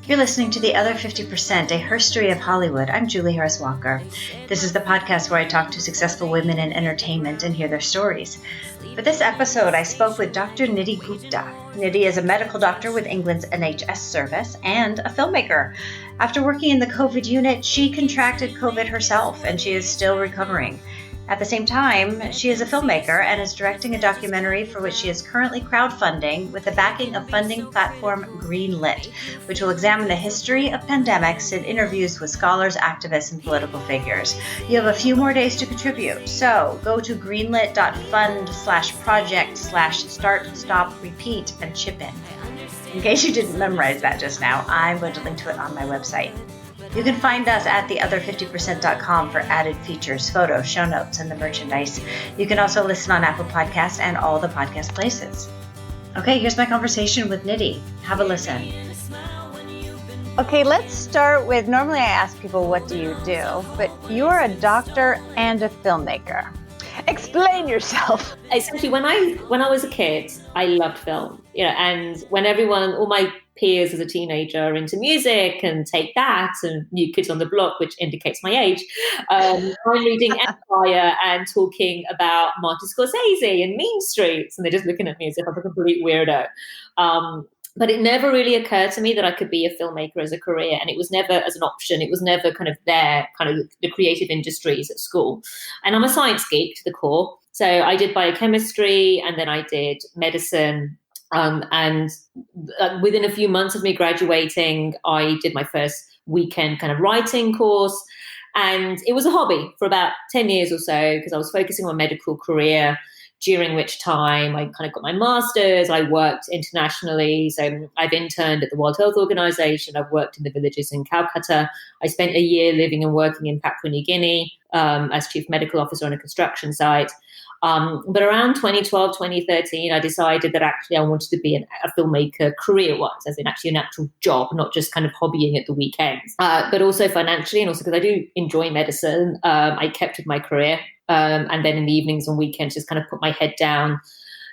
You're listening to The Other 50%, a herstory of Hollywood. I'm Julie Harris Walker. This is the podcast where I talk to successful women in entertainment and hear their stories. For this episode, I spoke with Dr. Nidhi Gupta. Nidhi is a medical doctor with England's NHS service and a filmmaker. After working in the COVID unit, she contracted COVID herself, and she is still recovering. At the same time, she is a filmmaker and is directing a documentary for which she is currently crowdfunding with the backing of funding platform Greenlit, which will examine the history of pandemics and interviews with scholars, activists, and political figures. You have a few more days to contribute, so go to greenlit.fund/project/start-stop-repeat and chip in. In case you didn't memorize that just now, I'm going to link to it on my website. You can find us at theother50%.com for added features, photos, show notes, and the merchandise. You can also listen on Apple Podcasts and all the podcast places. Okay, here's my conversation with Nidhi. Have a listen. Okay, let's start with, normally I ask people, what do you do? But you're a doctor and a filmmaker. Explain yourself. Essentially, when I was a kid, I loved film, and when all my peers as a teenager are into music and Take That and New Kids on the Block, which indicates my age, I'm reading Empire and talking about Martin Scorsese and Mean Streets, and they're just looking at me as if I'm a complete weirdo. But it never really occurred to me that I could be a filmmaker as a career, and it was never as an option. It was never kind of the creative industries at school. And I'm a science geek to the core. So I did biochemistry, and then I did medicine. And within a few months of me graduating, I did my first weekend kind of writing course. And it was a hobby for about 10 years or so, because I was focusing on a medical career, during which time I kind of got my master's. I worked internationally. So I've interned at the World Health Organization. I've worked in the villages in Calcutta. I spent a year living and working in Papua New Guinea as chief medical officer on a construction site. But around 2012, 2013, I decided that actually I wanted to be a filmmaker career-wise, as in actually an actual job, not just kind of hobbying at the weekends, but also financially, and also because I do enjoy medicine. I kept with my career. And then in the evenings and weekends, just kind of put my head down,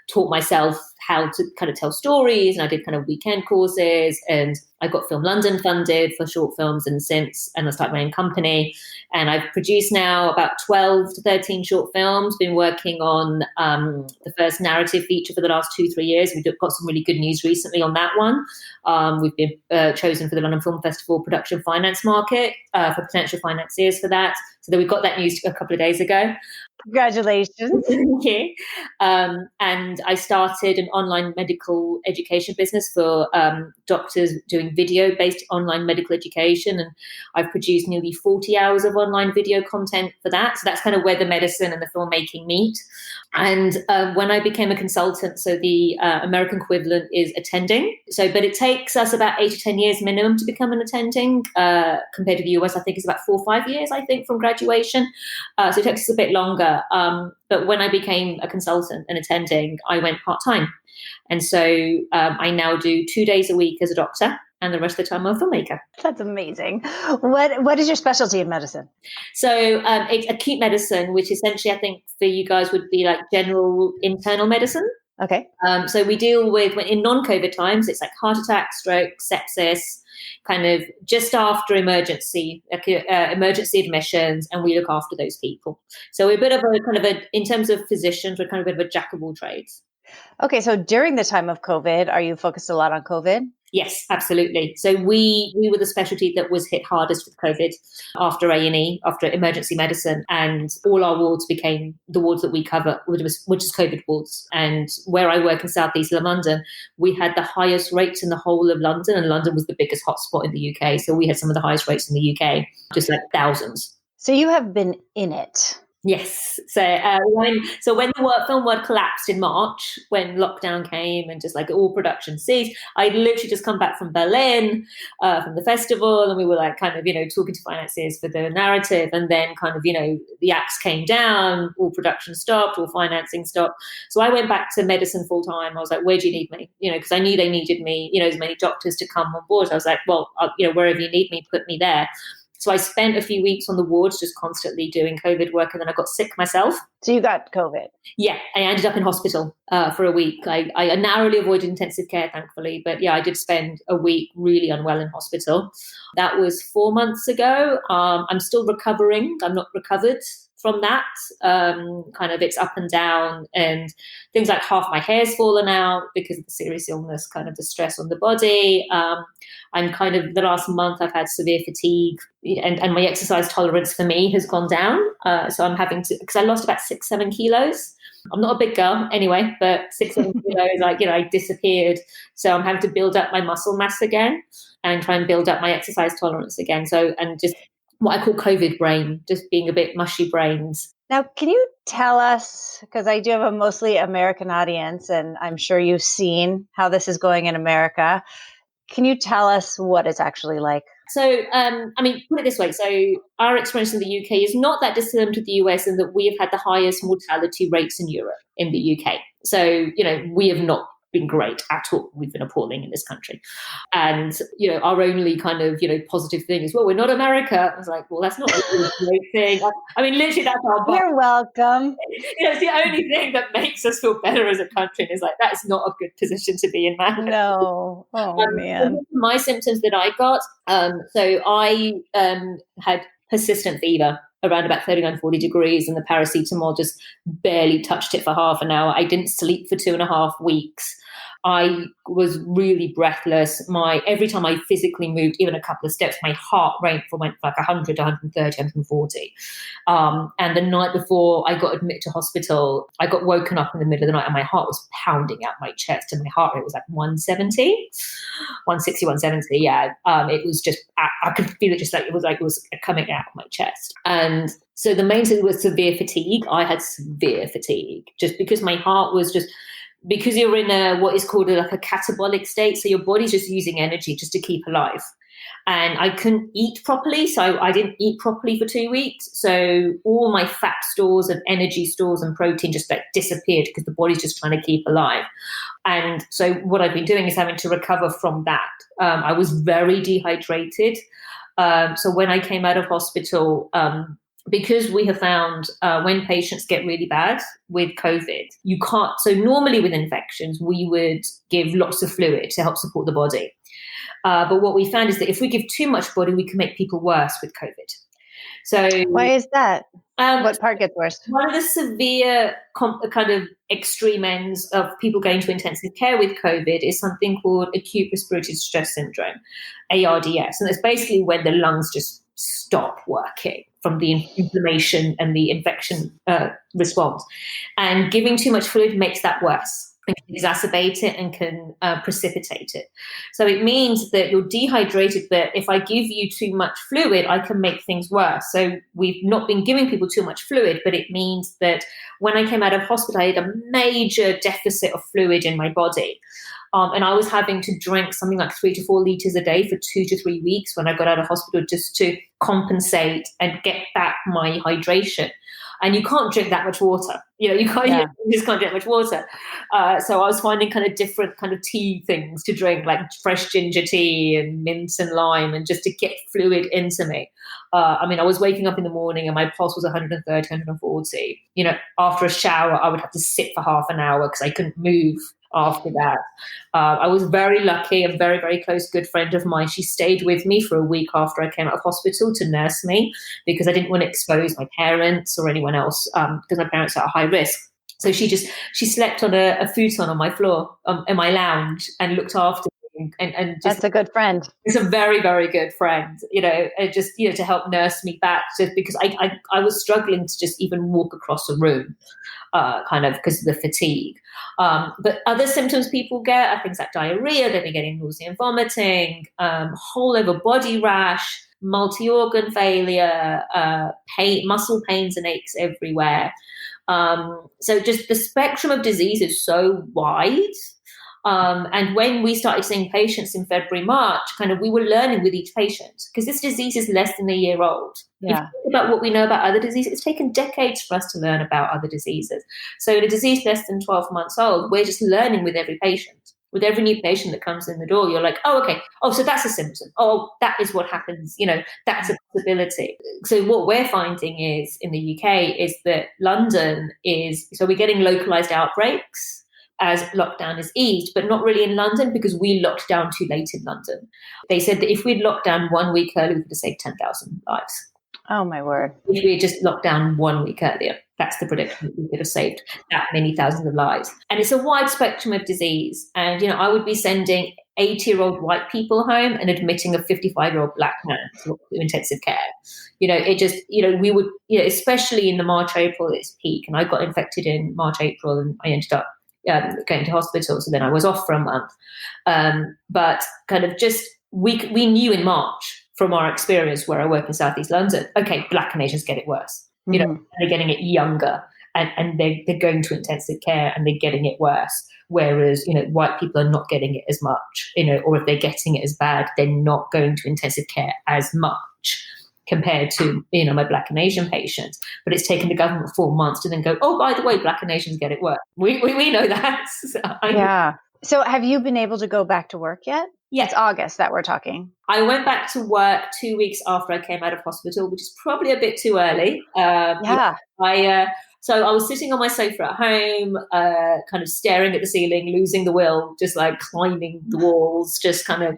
taught myself how to kind of tell stories. And I did kind of weekend courses, and I got Film London funded for short films. And I started my own company, and I've produced now about 12 to 13 short films, been working on the first narrative feature for the last 2-3 years. We've got some really good news recently on that one. We've been chosen for the London Film Festival production finance market for potential financiers for that. So then we got that news a couple of days ago. Congratulations. Thank you. And I started an online medical education business for doctors doing video-based online medical education. And I've produced nearly 40 hours of online video content for that. So that's kind of where the medicine and the filmmaking meet. And when I became a consultant, so the American equivalent is attending. But it takes us about 8 to 10 years minimum to become an attending. Compared to the US, I think it's about 4 or 5 years, I think, from graduation. So it takes us a bit longer. But when I became a consultant and attending, I went part-time. And so I now do 2 days a week as a doctor, and the rest of the time I'm a filmmaker. That's amazing. What is your specialty in medicine? So it's acute medicine, which essentially I think for you guys would be like general internal medicine. Okay. So we deal with, in non-COVID times, it's like heart attack, stroke, sepsis, kind of just after emergency admissions, and we look after those people. So we're a bit of in terms of physicians, we're kind of a bit of a jack of all trades. Okay, so during the time of COVID, are you focused a lot on COVID? Yes, absolutely. So we were the specialty that was hit hardest with COVID after A&E, after emergency medicine, and all our wards became the wards that we cover, which is COVID wards. And where I work in South East London, we had the highest rates in the whole of London, and London was the biggest hotspot in the UK. So we had some of the highest rates in the UK, just like thousands. So you have been in it. Yes. So when the film world collapsed in March, when lockdown came and just like all production ceased, I'd literally just come back from Berlin, from the festival, and we were like kind of, talking to financiers for the narrative, and then kind of, the axe came down, all production stopped, all financing stopped. So I went back to medicine full time. I was like, where do you need me? Because I knew they needed me, as many doctors to come on board. So I was like, well, wherever you need me, put me there. So I spent a few weeks on the wards just constantly doing COVID work, and then I got sick myself. So you got COVID? Yeah, I ended up in hospital for a week. I narrowly avoided intensive care, thankfully. But yeah, I did spend a week really unwell in hospital. That was 4 months ago. I'm still recovering. I'm not recovered from that. Kind of it's up and down, and things like half my hair's fallen out because of the serious illness, kind of the stress on the body. I'm kind of, the last month I've had severe fatigue, and my exercise tolerance for me has gone down. So I'm having to, because I lost about 6-7 kilos. I'm not a big girl anyway, but 6-7 kilos, I disappeared. So I'm having to build up my muscle mass again and try and build up my exercise tolerance again. So, and just what I call COVID brain, just being a bit mushy brained. Now, can you tell us, because I do have a mostly American audience, and I'm sure you've seen how this is going in America. Can you tell us what it's actually like? So, put it this way. So our experience in the UK is not that dissimilar to the US, in that we have had the highest mortality rates in Europe in the UK. So, we have not been great at all. We've been appalling in this country. And, our only kind of, positive thing is, well, we're not America. I was like, well, that's not a great thing. Literally, that's our bar. You're welcome. It's the only thing that makes us feel better as a country. And it's like, that's not a good position to be in, man. No. Oh, man. My symptoms that I got, so I had persistent fever around about 39, 40 degrees, and the paracetamol just barely touched it for half an hour. I didn't sleep for 2.5 weeks. I was really breathless. Every time I physically moved, even a couple of steps, my heart rate went like 100, 130, 140. And the night before I got admitted to hospital, I got woken up in the middle of the night and my heart was pounding out my chest, and my heart rate was like 170, 160, 170. Yeah. It was just, I could feel it just like it was coming out of my chest. And so the main thing was severe fatigue. I had severe fatigue just because my heart was just, because you're in what is called a catabolic state. So your body's just using energy just to keep alive. And I couldn't eat properly. So I didn't eat properly for 2 weeks. So all my fat stores and energy stores and protein just disappeared because the body's just trying to keep alive. And so what I've been doing is having to recover from that. I was very dehydrated. So when I came out of hospital, because we have found when patients get really bad with COVID, you can't. So normally with infections, we would give lots of fluid to help support the body. But what we found is that if we give too much body, we can make people worse with COVID. So why is that? What part gets worse? One of the severe kind of extreme ends of people going to intensive care with COVID is something called acute respiratory distress syndrome, ARDS. And it's basically when the lungs just stop working from the inflammation and the infection response. And giving too much fluid makes that worse. It can exacerbate it and can precipitate it. So it means that you're dehydrated, but if I give you too much fluid, I can make things worse. So we've not been giving people too much fluid, but it means that when I came out of hospital, I had a major deficit of fluid in my body. And I was having to drink something like 3 to 4 liters a day for 2 to 3 weeks when I got out of hospital, just to compensate and get back my hydration. And you can't drink that much water. You just can't drink much water. So I was finding kind of different kind of tea things to drink, like fresh ginger tea and mint and lime, and just to get fluid into me. I was waking up in the morning and my pulse was 130, 140. After a shower, I would have to sit for half an hour because I couldn't move after that. I was very lucky. A very, very close good friend of mine, she stayed with me for a week after I came out of hospital to nurse me, because I didn't want to expose my parents or anyone else, because my parents are at high risk. So she slept on a futon on my floor, in my lounge, and looked after me. And just, that's a good friend. It's a very, very good friend, to help nurse me back, just because I was struggling to just even walk across a room, kind of because of the fatigue. But other symptoms people get are things like diarrhea, they've been getting nausea and vomiting, whole over body rash, multi-organ failure, muscle pains and aches everywhere. So just the spectrum of disease is so wide. And when we started seeing patients in February, March, we were learning with each patient, because this disease is less than a year old. Yeah. If you think about what we know about other diseases, it's taken decades for us to learn about other diseases. So in a disease less than 12 months old, we're just learning with every patient. with every new patient that comes in the door, you're like, oh, okay. Oh, so that's a symptom. Oh, that is what happens. That's a possibility. So what we're finding is in the UK is that so we're getting localized outbreaks as lockdown is eased, but not really in London because we locked down too late in London. They said that if we'd locked down 1 week early, we could have saved 10,000 lives. Oh, my word. If we had just locked down 1 week earlier, that's the prediction. We could have saved that many thousands of lives. And it's a wide spectrum of disease. And, I would be sending 80-year-old white people home and admitting a 55-year-old black man to intensive care. It just, we would, especially in the March, April, it's peak. And I got infected in March, April, and I ended up going to hospital. So then I was off for a month. But kind of just, we knew in March from our experience where I work in Southeast London, okay, Black and Asians get it worse. They're getting it younger and they're going to intensive care and they're getting it worse. Whereas, white people are not getting it as much, or if they're getting it as bad, they're not going to intensive care as much compared to, my Black and Asian patients. But it's taken the government 4 months to then go, oh, by the way, Black and Asians get it worse. We know that. Yeah. So have you been able to go back to work yet? Yeah. It's August that we're talking. I went back to work 2 weeks after I came out of hospital, which is probably a bit too early. So I was sitting on my sofa at home, kind of staring at the ceiling, losing the will, just like climbing the walls, just kind of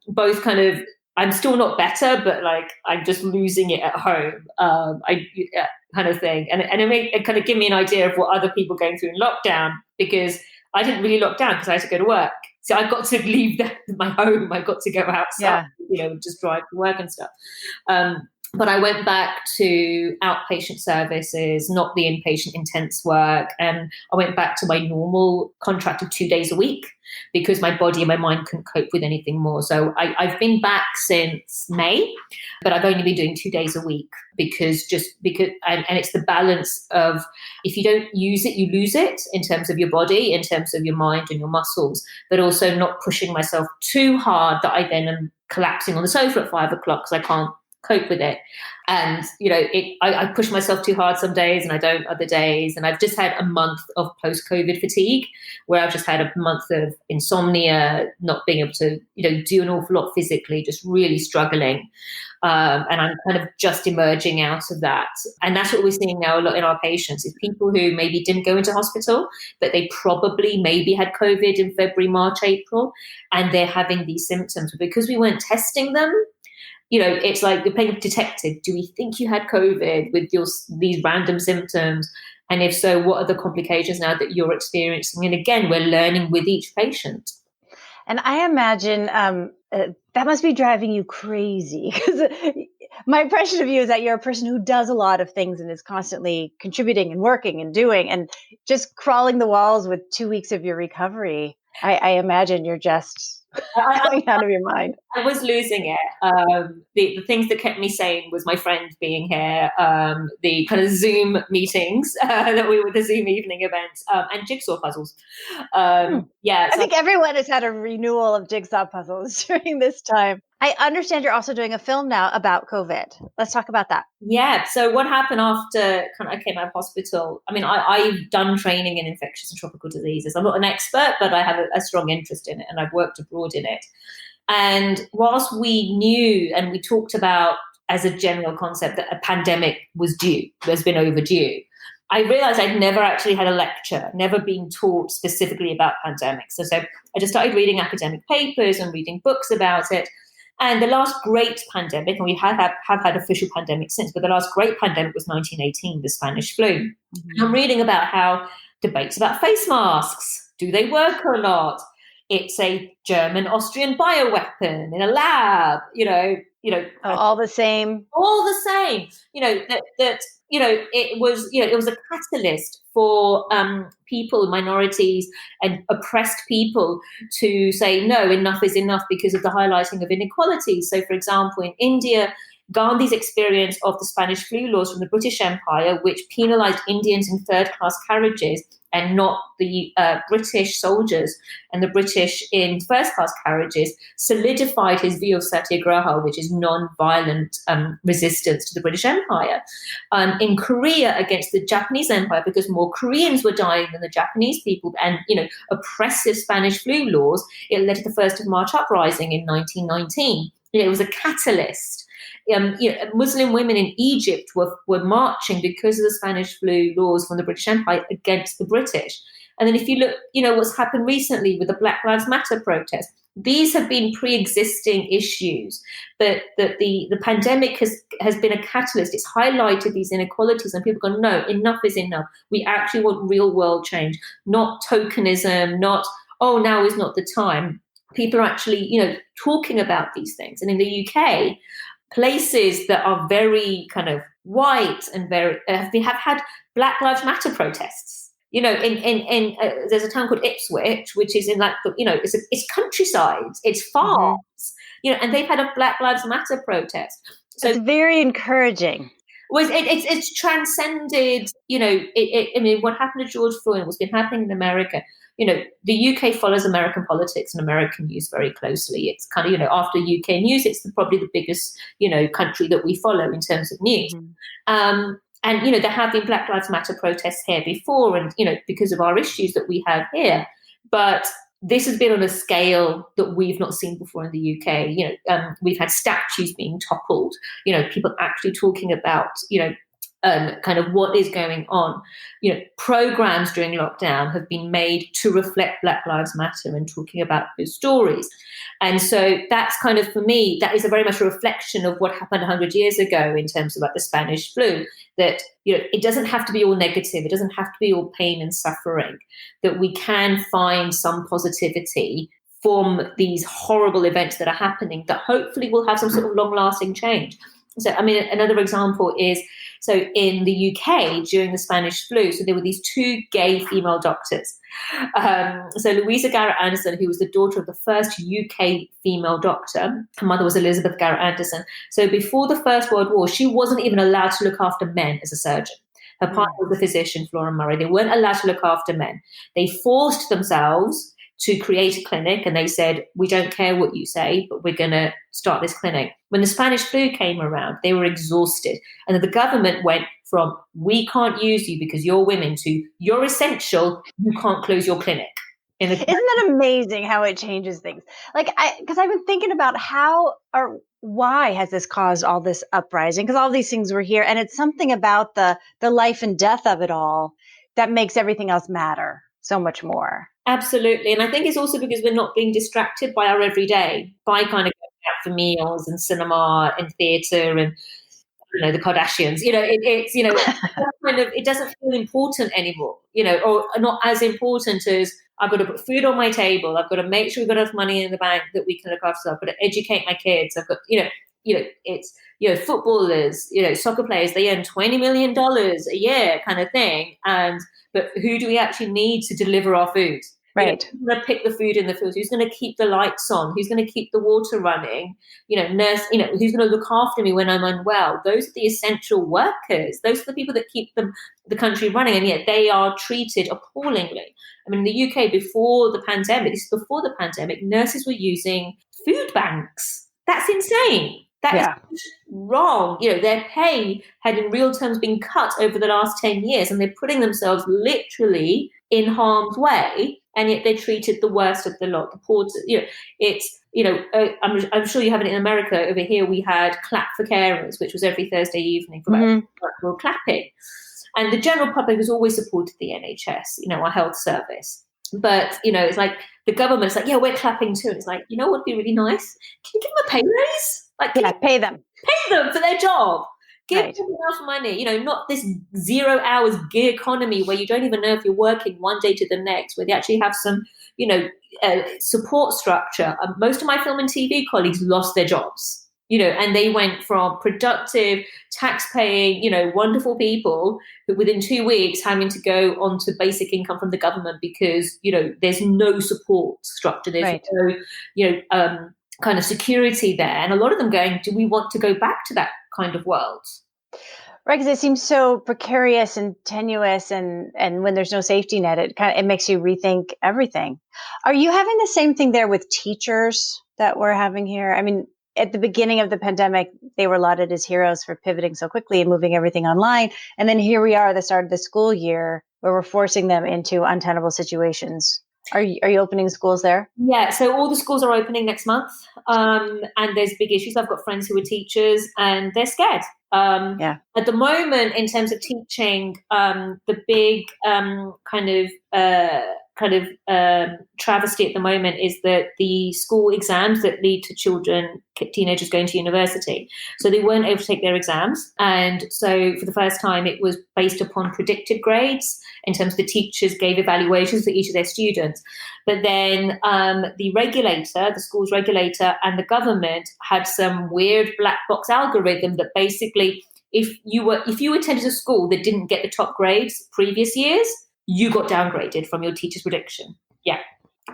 both kind of, I'm still not better, but like I'm just losing it at home, kind of thing. And it kind of give me an idea of what other people are going through in lockdown, because I didn't really lock down because I had to go to work. So I got to leave my home. I got to go outside, just drive to work and stuff. But I went back to outpatient services, not the inpatient intense work. And I went back to my normal contract of 2 days a week because my body and my mind couldn't cope with anything more. So I've been back since May, but I've only been doing 2 days a week because and it's the balance of, if you don't use it, you lose it in terms of your body, in terms of your mind and your muscles, but also not pushing myself too hard that I then am collapsing on the sofa at 5 o'clock because I can't cope with it. And I push myself too hard some days and I don't other days. And I've just had a month of post-COVID fatigue where I've just had a month of insomnia, not being able to do an awful lot physically, just really struggling. And I'm kind of just emerging out of that. And that's what we're seeing now a lot in our patients, is people who maybe didn't go into hospital, but they probably maybe had COVID in February, March, April, and they're having these symptoms. But because we weren't testing them, it's like you're playing detective. Do we think you had COVID with these random symptoms? And if so, what are the complications now that you're experiencing? And again, we're learning with each patient. And I imagine that must be driving you crazy, because my impression of you is that you're a person who does a lot of things and is constantly contributing and working and doing, and just crawling the walls with 2 weeks of your recovery. I imagine you're just going out of your mind. I was losing it. The things that kept me sane was my friend being here, the kind of Zoom meetings the Zoom evening events, and jigsaw puzzles. I think everyone has had a renewal of jigsaw puzzles during this time. I understand you're also doing a film now about COVID. Let's talk about that. Yeah. So what happened after I came out of hospital? I mean, I've done training in infectious and tropical diseases. I'm not an expert, but I have a strong interest in it, and I've worked abroad in it. And whilst we knew and we talked about as a general concept that a pandemic was due, has been overdue, I realized I'd never actually had a lecture, never been taught specifically about pandemics. So I just started reading academic papers and reading books about it. And the last great pandemic, and we have had official pandemics since, but the last great pandemic was 1918, the Spanish flu. Mm-hmm. I'm reading about how debates about face masks, do they work or not? It's a German-Austrian bioweapon in a lab, all the same. All the same, it was a catalyst for people, minorities and oppressed people to say, no, enough is enough, because of the highlighting of inequalities. So, for example, in India, Gandhi's experience of the Spanish flu laws from the British Empire, which penalized Indians in third-class carriages, and not the British soldiers and the British in first-class carriages, solidified his view of satyagraha, which is non-violent resistance to the British Empire. In Korea against the Japanese Empire, because more Koreans were dying than the Japanese people, and oppressive Spanish flu laws, it led to the 1st of March uprising in 1919. It was a catalyst. Muslim women in Egypt were marching because of the Spanish flu laws from the British Empire against the British. And then if you look, what's happened recently with the Black Lives Matter protests, these have been pre-existing issues, but the pandemic has been a catalyst. It's highlighted these inequalities, and people go, no, enough is enough. We actually want real world change, not tokenism, not, oh, now is not the time. People are actually, talking about these things. And in the UK, places that are very kind of white and very have had Black Lives Matter protests. There's a town called Ipswich, which is in it's countryside, it's farms, and they've had a Black Lives Matter protest. So it's very encouraging. It's transcended. What happened to George Floyd, what's been happening in America. The UK follows American politics and American news very closely. It's kind of, after UK news, it's probably the biggest, country that we follow in terms of news. And, there have been Black Lives Matter protests here before, and, because of our issues that we have here. But this has been on a scale that we've not seen before in the UK. We've had statues being toppled, people actually talking about, kind of what is going on. Programs during lockdown have been made to reflect Black Lives Matter and talking about those stories. And so that's kind of, for me, that is a very much a reflection of what happened 100 years ago in terms of the Spanish flu, that, it doesn't have to be all negative. It doesn't have to be all pain and suffering, that we can find some positivity from these horrible events that are happening that hopefully will have some sort of long-lasting change. So, another example is, so in the UK during the Spanish flu, so there were these 2 gay female doctors. So Louisa Garrett Anderson, who was the daughter of the first UK female doctor, her mother was Elizabeth Garrett Anderson. So before the First World War, she wasn't even allowed to look after men as a surgeon. Her partner was a physician, Flora Murray. They weren't allowed to look after men. They forced themselves to create a clinic, and they said, we don't care what you say, but we're going to start this clinic. When the Spanish flu came around, they were exhausted. And the government went from, we can't use you because you're women, to, you're essential, you can't close your clinic. Isn't that amazing how it changes things? Because I've been thinking about why has this caused all this uprising? Because all these things were here, and it's something about the life and death of it all that makes everything else matter so much more. Absolutely. And I think it's also because we're not being distracted by our everyday, by kind of going out for meals and cinema and theatre and, the Kardashians. It doesn't feel important anymore, or not as important as, I've got to put food on my table. I've got to make sure we've got enough money in the bank that we can look after. I've got to educate my kids. I've got, it's, footballers, soccer players, they earn $20 million a year kind of thing. But who do we actually need to deliver our food? Right. Who's going to pick the food in the fields? Who's going to keep the lights on? Who's going to keep the water running? Nurse, who's going to look after me when I'm unwell? Those are the essential workers. Those are the people that keep the country running, and yet they are treated appallingly. In the UK before the pandemic, nurses were using food banks. That's insane. That is wrong. Their pay had in real terms been cut over the last 10 years, and they're putting themselves literally in harm's way, and yet they're treated the worst of the lot. The poor, I'm sure you have it in America. Over here, we had Clap for Carers, which was every Thursday evening for about clapping. And the general public has always supported the NHS, our health service. But, it's like the government's like, yeah, we're clapping too. And it's like, what would be really nice? Can you give them a pay raise? Pay them. Pay them for their job. Give Right. them enough money, not this 0 hours gig economy where you don't even know if you're working one day to the next, where they actually have some, support structure. Most of my film and TV colleagues lost their jobs, and they went from productive, tax-paying, wonderful people who within 2 weeks having to go on to basic income from the government because, there's no support structure. There's no, kind of security there. And a lot of them going, do we want to go back to that kind of world? Right, because it seems so precarious and tenuous, and when there's no safety net, it makes you rethink everything. Are you having the same thing there with teachers that we're having here? I mean, at the beginning of the pandemic, they were lauded as heroes for pivoting so quickly and moving everything online. And then here we are at the start of the school year where we're forcing them into untenable situations. Are you opening schools there? Yeah, so all the schools are opening next month, and there's big issues. I've got friends who are teachers, and they're scared. Yeah. At the moment, in terms of teaching, the big travesty at the moment is that the school exams that lead to teenagers going to university, so they weren't able to take their exams, and so for the first time, it was based upon predicted grades in terms of the teachers gave evaluations for each of their students. But then the school's regulator and the government had some weird black box algorithm that basically, if you attended a school that didn't get the top grades previous years, you got downgraded from your teacher's prediction. Yeah.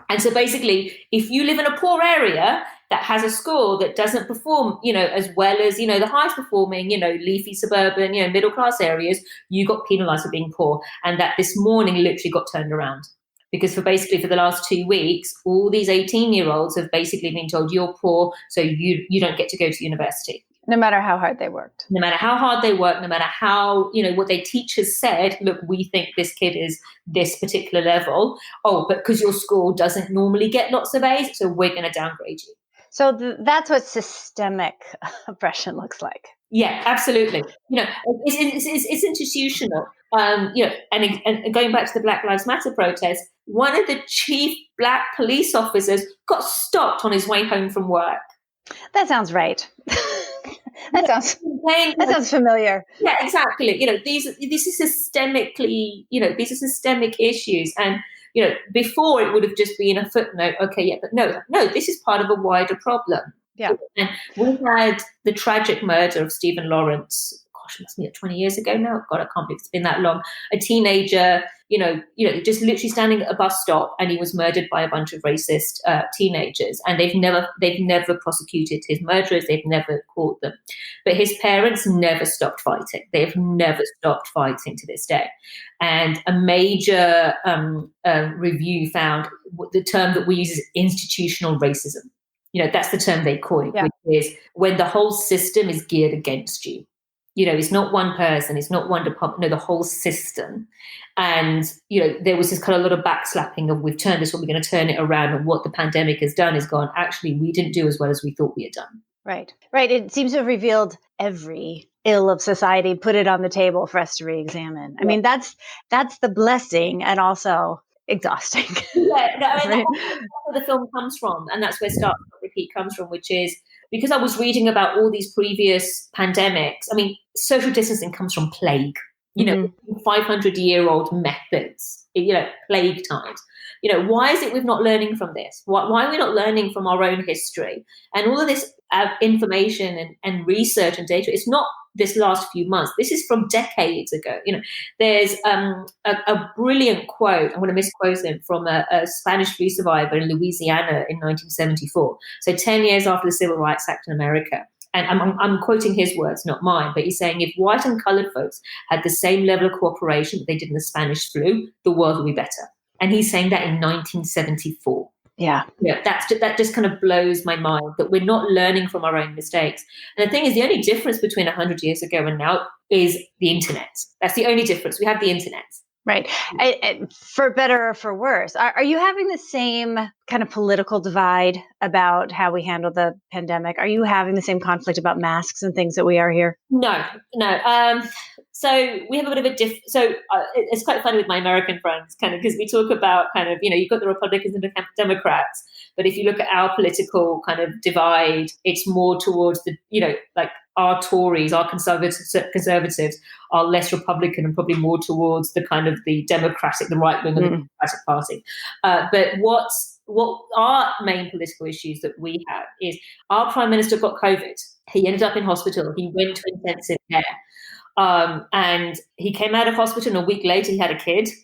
And so basically, if you live in a poor area that has a school that doesn't perform, as well as, the highest performing, leafy suburban, middle class areas, you got penalized for being poor. And that this morning literally got turned around. Because for the last 2 weeks, all these 18-year-olds have basically been told you're poor, so you don't get to go to university. No matter how hard they worked. No matter how hard they work, no matter how, what their teachers said, look, we think this kid is this particular level. Oh, but because your school doesn't normally get lots of A's, so we're going to downgrade you. So that's what systemic oppression looks like. Yeah, absolutely. It's institutional. And going back to the Black Lives Matter protest, one of the chief Black police officers got stopped on his way home from work. That sounds right. That sounds familiar. Yeah, exactly. These are systemically, these are systemic issues. And, before it would have just been a footnote. Okay, yeah, but no, this is part of a wider problem. Yeah. And we had the tragic murder of Stephen Lawrence. Gosh, it must be 20 years ago now. God, I can't believe it's been that long. A teenager, just literally standing at a bus stop, and he was murdered by a bunch of racist teenagers. And they've never prosecuted his murderers. They've never caught them. But his parents never stopped fighting. They've never stopped fighting to this day. And a major review found the term that we use is institutional racism. That's the term they coined, which is when the whole system is geared against you. It's not one person, it's not one department, the whole system. And, there was this kind of lot of backslapping of we've turned this, we're going to turn it around. And what the pandemic has done is gone, actually, we didn't do as well as we thought we had done. Right. It seems to have revealed every ill of society, put it on the table for us to re-examine. I mean, that's the blessing and also exhausting. Yeah, that's where the film comes from. And that's where Start Stop Repeat comes from, which is because I was reading about all these previous pandemics. I mean, social distancing comes from plague, 500-year-old methods, plague times. Why is it we're not learning from this? Why are we not learning from our own history? And all of this information and research and data, it's not this last few months. This is from decades ago. There's a brilliant quote, I'm going to misquote him, from a Spanish flu survivor in Louisiana in 1974. So 10 years after the Civil Rights Act in America. And I'm quoting his words, not mine, but he's saying if white and colored folks had the same level of cooperation that they did in the Spanish flu, the world would be better. And he's saying that in 1974. Yeah, that just kind of blows my mind that we're not learning from our own mistakes. And the thing is, the only difference between 100 years ago and now is the internet. That's the only difference. We have the internet. Right. For better or for worse. Are you having the same kind of political divide about how we handle the pandemic? Are you having the same conflict about masks and things that we are here? No. So we have a bit of a it's quite funny with my American friends, kind of, because we talk about kind of, you've got the Republicans and the Democrats, but if you look at our political kind of divide, it's more towards the, like our Tories, our conservatives are less Republican and probably more towards the kind of the Democratic, the right wing of the Democratic Party. But what our main political issues that we have is our Prime Minister got COVID. He ended up in hospital. He went to intensive care. And he came out of hospital, and a week later he had a kid. He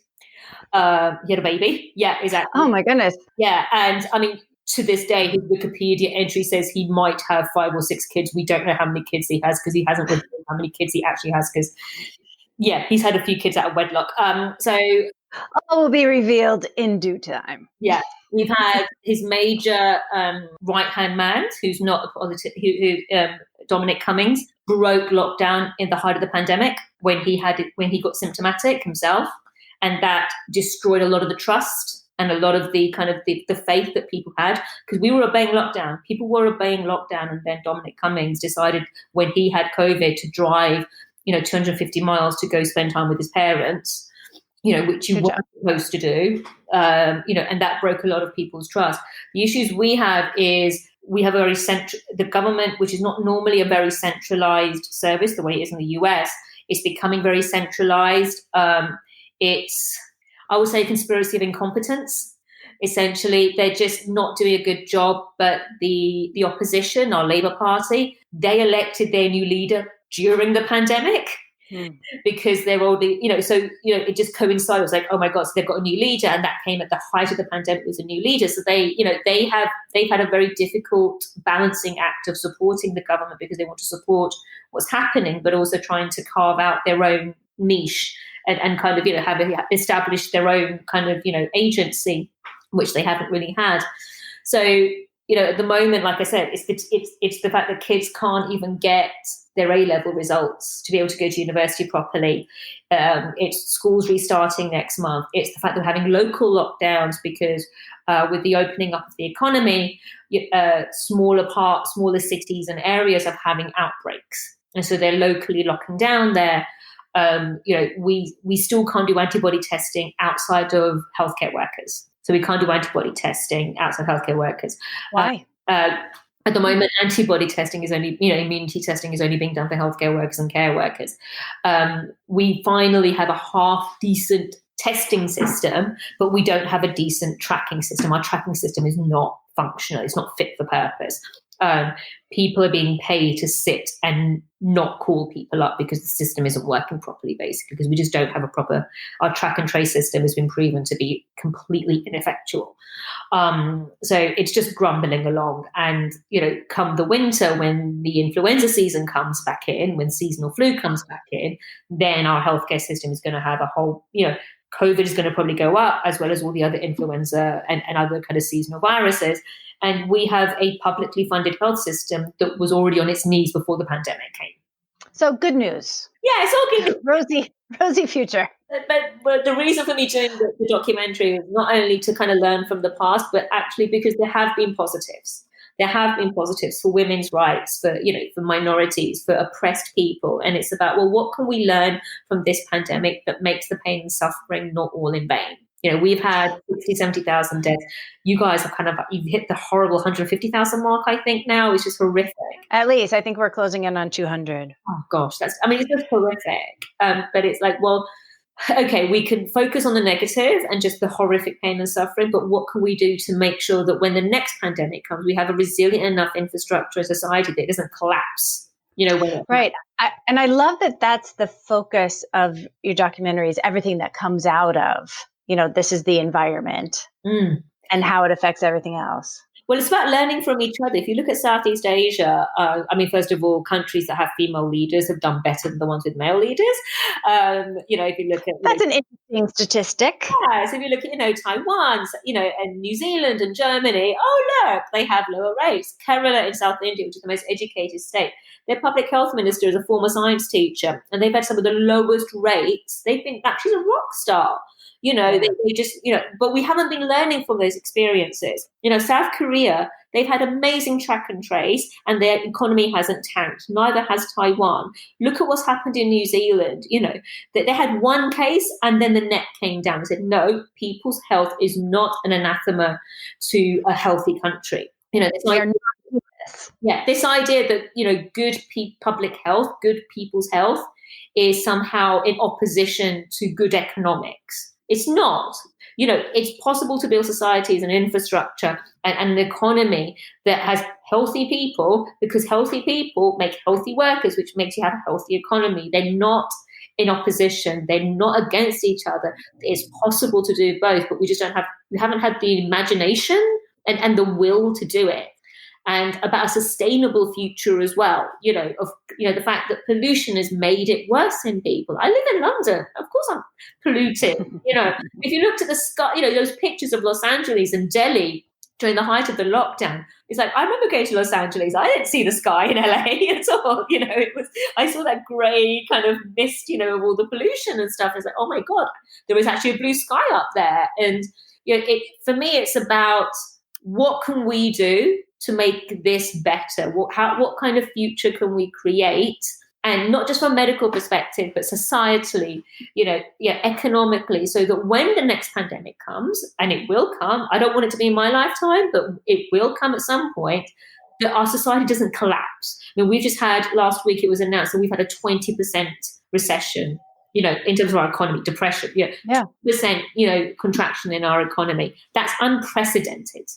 had a baby. Yeah, exactly. Oh my goodness. Yeah. And I mean, to this day, his Wikipedia entry says he might have 5 or 6 kids. We don't know how many kids he has because he hasn't revealed how many kids he actually has because, yeah, he's had a few kids out of wedlock. So all will be revealed in due time. Yeah, we've had his major right-hand man, who's not a politician, Dominic Cummings, broke lockdown in the height of the pandemic when he got symptomatic himself, and that destroyed a lot of the trust and a lot of the kind of the faith that people had, because we were obeying lockdown. People were obeying lockdown, and then Dominic Cummings decided when he had COVID to drive, 250 miles to go spend time with his parents, which you weren't supposed to do, and that broke a lot of people's trust. The issues we have is we have the government, which is not normally a very centralized service, the way it is in the US, is becoming very centralized. It's, I would say, a conspiracy of incompetence. Essentially, they're just not doing a good job, but the opposition, our Labour Party, they elected their new leader during the pandemic. Because they're all it just coincided. It was like, oh my God, so they've got a new leader, and that came at the height of the pandemic was a new leader. So they've had a very difficult balancing act of supporting the government because they want to support what's happening, but also trying to carve out their own niche and kind of have established their own kind of agency, which they haven't really had. So at the moment, like I said, it's the fact that kids can't even get their A-level results to be able to go to university properly. It's schools restarting next month. It's the fact that we're having local lockdowns because with the opening up of the economy, smaller cities and areas are having outbreaks. And so they're locally locking down there. We still can't do antibody testing outside of healthcare workers. So we can't do antibody testing outside healthcare workers. Why? At the moment, antibody testing is only, immunity testing is only being done for healthcare workers and care workers. We finally have a half decent testing system, but we don't have a decent tracking system. Our tracking system is not functional. It's not fit for purpose. People are being paid to sit and not call people up because the system isn't working properly, basically, because we just don't have our track and trace system has been proven to be completely ineffectual. So it's just grumbling along. And, come the winter, when the influenza season comes back in, when seasonal flu comes back in, then our healthcare system is going to have a whole, COVID is going to probably go up, as well as all the other influenza and other kind of seasonal viruses. And we have a publicly funded health system that was already on its knees before the pandemic came. So good news. Yeah, it's all good. Rosy future. But the reason for me doing the documentary is not only to kind of learn from the past, but actually because there have been positives. There have been positives for women's rights, for minorities, for oppressed people. And it's about, well, what can we learn from this pandemic that makes the pain and suffering not all in vain? We've had 60, 70,000 deaths. You guys have you've hit the horrible 150,000 mark, I think now. It's just horrific. At least, I think we're closing in on 200. Oh gosh, it's just horrific. But it's like, well, okay, we can focus on the negative and just the horrific pain and suffering, but what can we do to make sure that when the next pandemic comes, we have a resilient enough infrastructure, society that doesn't collapse? Right. And I love that that's the focus of your documentary, is everything that comes out of, this is the environment and how it affects everything else. Well, it's about learning from each other. If you look at Southeast Asia, first of all, countries that have female leaders have done better than the ones with male leaders. If you look at... That's an interesting statistic. Yeah, so if you look at, Taiwan, and New Zealand and Germany, oh, look, they have lower rates. Kerala in South India, which is the most educated state, their public health minister is a former science teacher, and they've had some of the lowest rates. They've been, she's a rock star. They just, but we haven't been learning from those experiences. South Korea, they've had amazing track and trace and their economy hasn't tanked. Neither has Taiwan. Look at what's happened in New Zealand. That they had one case and then the net came down and said, no, people's health is not an anathema to a healthy country. This idea that, good public health, good people's health is somehow in opposition to good economics. It's not. It's possible to build societies and infrastructure and an economy that has healthy people, because healthy people make healthy workers, which makes you have a healthy economy. They're not in opposition. They're not against each other. It's possible to do both, but we haven't had the imagination and the will to do it, and about a sustainable future as well. The fact that pollution has made it worse in people. I live in London. Of course I'm polluted. If you looked at the sky, those pictures of Los Angeles and Delhi during the height of the lockdown, it's like, I remember going to Los Angeles. I didn't see the sky in LA at all. I saw that grey kind of mist, of all the pollution and stuff. It's like, oh my God, there was actually a blue sky up there. And, for me, it's about what can we do to make this better? What kind of future can we create? And not just from a medical perspective, but societally, economically, so that when the next pandemic comes, and it will come, I don't want it to be in my lifetime, but it will come at some point, that our society doesn't collapse. I mean, we just had, last week it was announced that we've had a 20% recession, in terms of our economy, depression, 20%, contraction in our economy. That's unprecedented.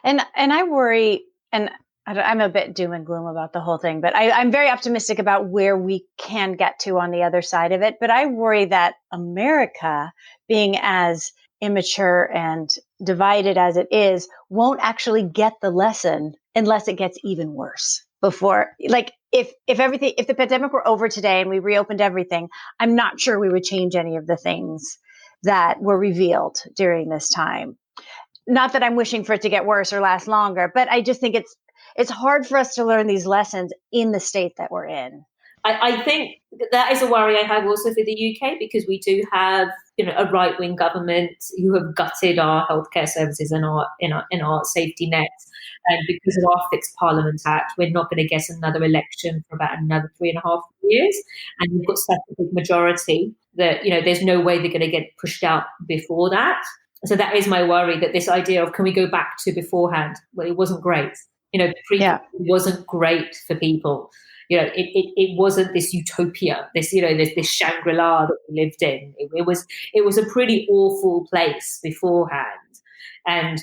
And I worry, and I'm a bit doom and gloom about the whole thing, but I'm very optimistic about where we can get to on the other side of it. But I worry that America, being as immature and divided as it is, won't actually get the lesson unless it gets even worse. Before, like, if the pandemic were over today and we reopened everything, I'm not sure we would change any of the things that were revealed during this time. Not that I'm wishing for it to get worse or last longer, but I just think it's hard for us to learn these lessons in the state that we're in. I think that is a worry I have also for the UK, because we do have, a right-wing government who have gutted our healthcare services and our safety nets. And because of our Fixed Parliament Act, we're not going to get another election for about another 3.5 years. And we've got such a big majority that, there's no way they're going to get pushed out before that. So that is my worry, that this idea of, can we go back to beforehand? Well, it wasn't great. It wasn't great for people. It wasn't this utopia, this Shangri-La that we lived in. It was a pretty awful place beforehand. And,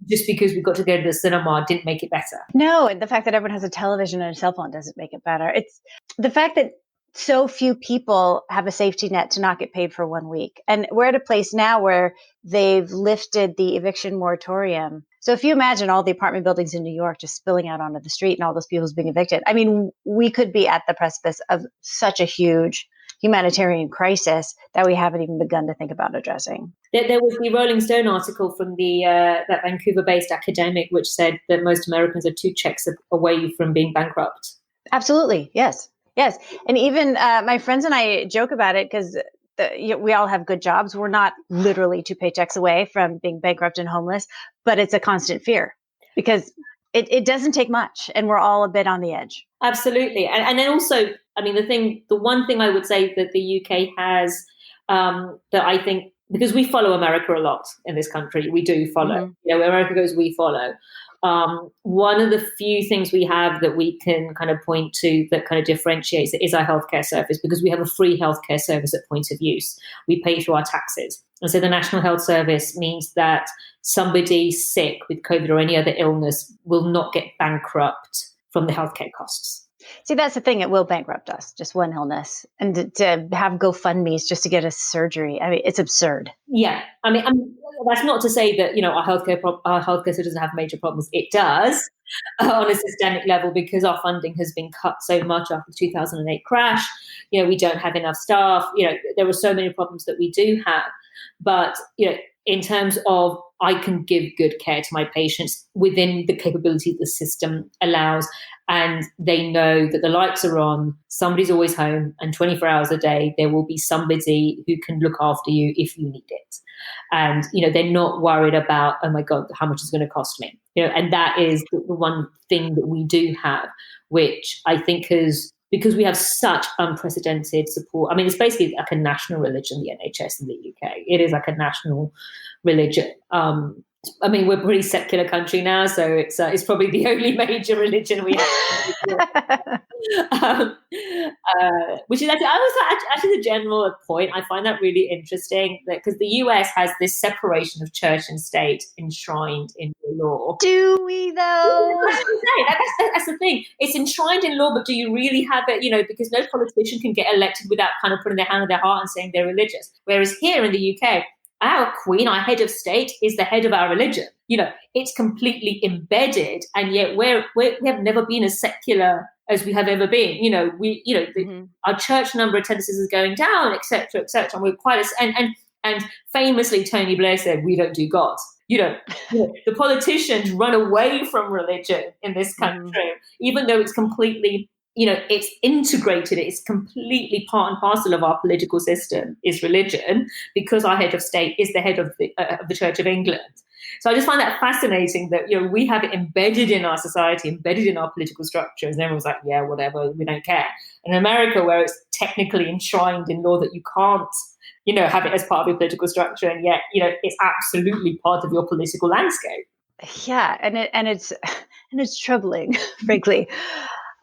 just because we got to go to the cinema didn't make it better. No, and the fact that everyone has a television and a cell phone doesn't make it better. It's the fact that so few people have a safety net to not get paid for 1 week. And we're at a place now where they've lifted the eviction moratorium. So if you imagine all the apartment buildings in New York just spilling out onto the street and all those people being evicted, I mean, we could be at the precipice of such a huge humanitarian crisis that we haven't even begun to think about addressing. There was the Rolling Stone article from that Vancouver-based academic, which said that most Americans are 2 checks away from being bankrupt. Absolutely. Yes. And even my friends and I joke about it, because we all have good jobs. We're not literally 2 paychecks away from being bankrupt and homeless, but it's a constant fear, because it doesn't take much, and we're all a bit on the edge. Absolutely. And then also, I mean, the one thing I would say that the UK has, that I think, because we follow America a lot in this country, we do follow, where America goes, we follow. One of the few things we have that we can kind of point to that kind of differentiates it is our healthcare service, because we have a free healthcare service at point of use. We pay through our taxes. And so the National Health Service means that somebody sick with COVID or any other illness will not get bankrupt from the healthcare costs. See, that's the thing. It will bankrupt us, just one illness. And to have GoFundMes just to get a surgery, I mean, it's absurd. Yeah. I mean, that's not to say that, our healthcare system doesn't have major problems. It does on a systemic level, because our funding has been cut so much after the 2008 crash. We don't have enough staff. There are so many problems that we do have. But, in terms of, I can give good care to my patients within the capability the system allows, and they know that the lights are on, somebody's always home, and 24 hours a day, there will be somebody who can look after you if you need it. And, they're not worried about, oh my God, how much is going to cost me? And that is the one thing that we do have, which I think is, because we have such unprecedented support. I mean, it's basically like a national religion, the NHS in the UK. It is like a national religion. I mean, we're a pretty secular country now, so it's probably the only major religion we have. Which is actually the general point. I find that really interesting, because the US has this separation of church and state enshrined in the law. Do we though? That's the thing. It's enshrined in law, but do you really have it? Because no politician can get elected without kind of putting their hand on their heart and saying they're religious. Whereas here in the UK, our queen, our head of state, is the head of our religion. It's completely embedded, and yet we have never been as secular as we have ever been. Our church number of attendances is going down, etc., etc. And we're quite and famously, Tony Blair said, "We don't do God." The politicians run away from religion in this country, even though it's completely, it's integrated. It's completely part and parcel of our political system is religion, because our head of state is the head of the Church of England. So I just find that fascinating that, we have it embedded in our society, embedded in our political structures. And everyone's like, yeah, whatever, we don't care. In America, where it's technically enshrined in law that you can't, have it as part of your political structure, and yet, it's absolutely part of your political landscape. Yeah, and it's troubling, frankly.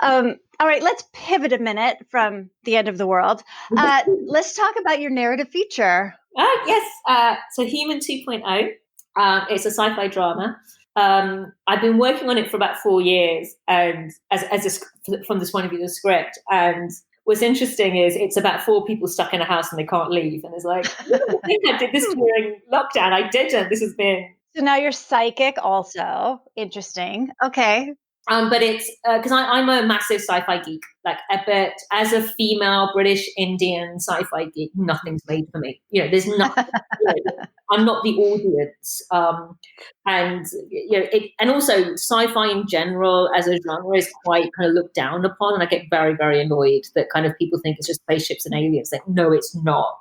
All right, let's pivot a minute from the end of the world. Let's talk about your narrative feature. Yes. So Human 2.0. It's a sci-fi drama. I've been working on it for about 4 years, and from this point of view, the script. And what's interesting is it's about 4 people stuck in a house and they can't leave. And it's like, I think I did this during lockdown. I didn't. This has been. So now you're psychic also. Interesting. Okay. But it's because I'm a massive sci-fi geek. But as a female British Indian sci-fi geek, nothing's made for me. There's nothing. I'm not the audience. And also sci-fi in general as a genre is quite kind of looked down upon, and I get very, very annoyed that kind of people think it's just spaceships and aliens. Like, no, it's not.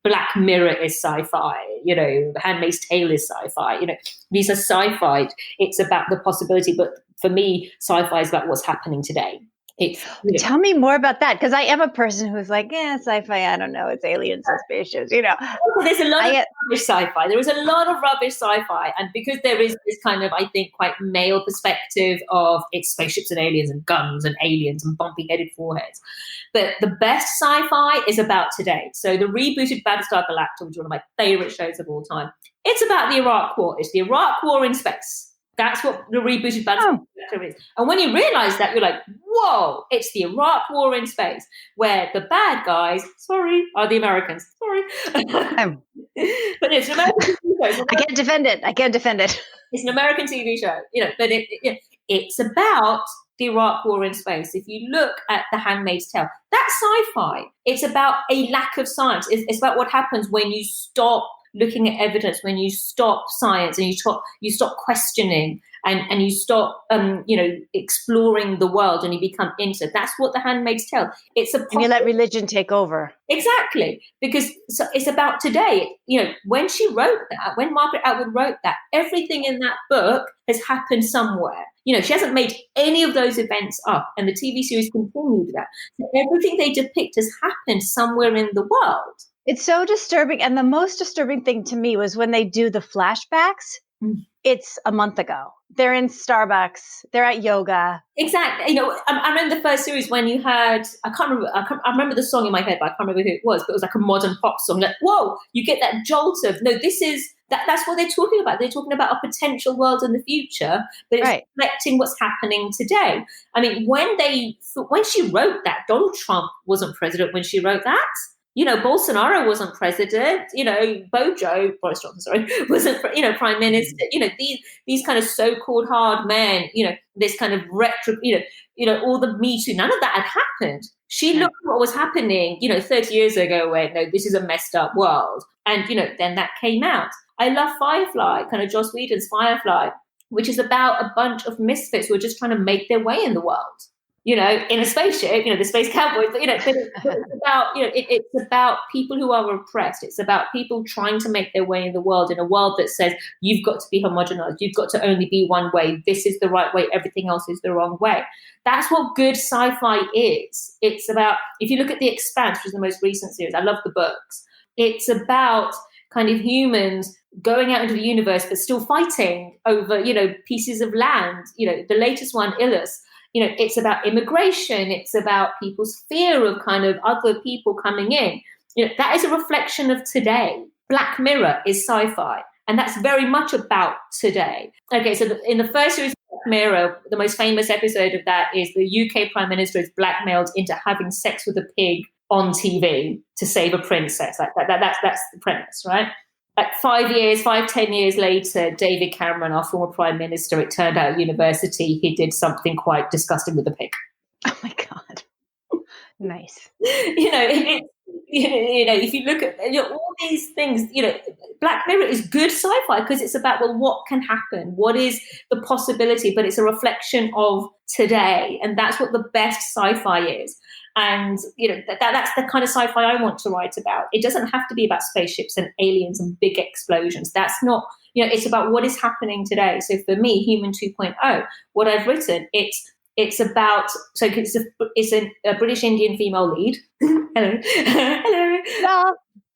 Black Mirror is sci-fi. Handmaid's Tale is sci-fi. These are sci-fi. It's about the possibility, but for me, sci-fi is about what's happening today. Tell me more about that, because I am a person who's like, sci-fi, I don't know, it's aliens and spaceships, There's a lot of rubbish sci-fi. There is a lot of rubbish sci-fi, and because there is this kind of, I think, quite male perspective of it's spaceships and aliens and guns and aliens and bumpy-headed foreheads. But the best sci-fi is about today. So the rebooted Battlestar Galactica, which is one of my favorite shows of all time, it's about the Iraq War. It's the Iraq War in space. That's what the rebooted Battlestar Galactica is. And when you realize that, you're like, whoa, it's the Iraq War in space, where the bad guys, are the Americans. Sorry. But it's an American TV show. I can't defend it. It's an American TV show, but it's about the Iraq War in space. If you look at The Handmaid's Tale, that's sci-fi. It's about a lack of science. It's about what happens when you stop looking at evidence, when you stop science and you stop questioning and you stop exploring the world, and you become into. That's what The Handmaid's Tale. And you let religion take over. Exactly, because it's about today. When she wrote that, when Margaret Atwood wrote that, everything in that book has happened somewhere. She hasn't made any of those events up, and the TV series continued that. So everything they depict has happened somewhere in the world. It's so disturbing. And the most disturbing thing to me was when they do the flashbacks, it's a month ago. They're in Starbucks. They're at yoga. Exactly. I remember the first series when you had, I remember the song in my head, but I can't remember who it was, but it was like a modern pop song. Like, whoa, you get that jolt of, no, that's what they're talking about. They're talking about a potential world in the future, but it's reflecting what's happening today. I mean, when she wrote that, Donald Trump wasn't president when she wrote that. Bolsonaro wasn't president. Boris Johnson, wasn't prime minister. These kind of so-called hard men. This kind of retro. All the Me Too. None of that had happened. She looked at what was happening. 30 years ago, where no, this is a messed up world, and then that came out. I love Firefly, kind of Joss Whedon's Firefly, which is about a bunch of misfits who are just trying to make their way in the world. In a spaceship, the space cowboys, but it's about people who are oppressed. It's about people trying to make their way in the world, in a world that says you've got to be homogenized, you've got to only be one way, this is the right way, everything else is the wrong way. That's what good sci-fi is. It's about, if you look at The Expanse, which is the most recent series, I love the books, it's about kind of humans going out into the universe but still fighting over, pieces of land. The latest one, Illus, it's about immigration. It's about people's fear of kind of other people coming in. That is a reflection of today. Black Mirror is sci-fi, and that's very much about today. Okay, so in the first series of Black Mirror, the most famous episode of that is the UK Prime Minister is blackmailed into having sex with a pig on TV to save a princess. That's the premise, right? like 10 years later, David Cameron, our former prime minister, it turned out at university, he did something quite disgusting with a pig. Oh my God. Nice. If you look at all these things, Black Mirror is good sci-fi because it's about, well, what can happen? What is the possibility? But it's a reflection of today. And that's what the best sci-fi is. And, that's the kind of sci-fi I want to write about. It doesn't have to be about spaceships and aliens and big explosions. That's not, it's about what is happening today. So for me, Human 2.0, what I've written, it's about, so it's a British Indian female lead. Hello. Hello.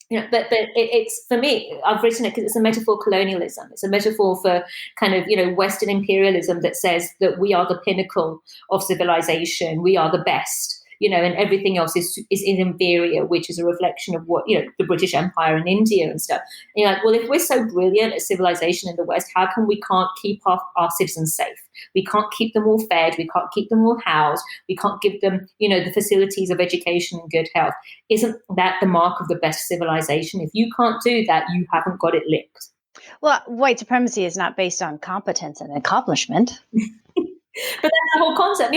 Yeah. But it's, for me, I've written it because it's a metaphor for colonialism. It's a metaphor for kind of, Western imperialism that says that we are the pinnacle of civilization. We are the best. And everything else is inferior, which is a reflection of what, the British Empire and India and stuff. And you're like, well, if we're so brilliant at civilization in the West, how come we can't keep our citizens safe? We can't keep them all fed. We can't keep them all housed. We can't give them, the facilities of education and good health. Isn't that the mark of the best civilization? If you can't do that, you haven't got it licked. Well, white supremacy is not based on competence and accomplishment. But that's the whole concept.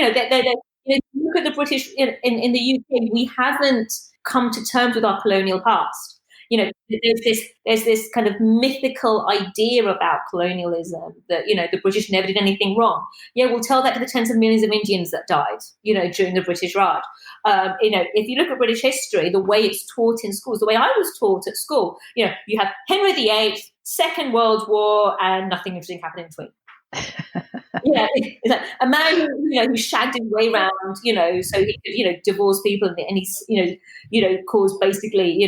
If you look at the British in the UK, we haven't come to terms with our colonial past. There's this kind of mythical idea about colonialism that, the British never did anything wrong. Yeah, we'll tell that to the tens of millions of Indians that died, during the British Raj. If you look at British history, the way it's taught in schools, the way I was taught at school, you have Henry VIII, Second World War, and nothing interesting happened in between. It's like a man who shagged his way around, so he could, divorce people, and he's, caused basically,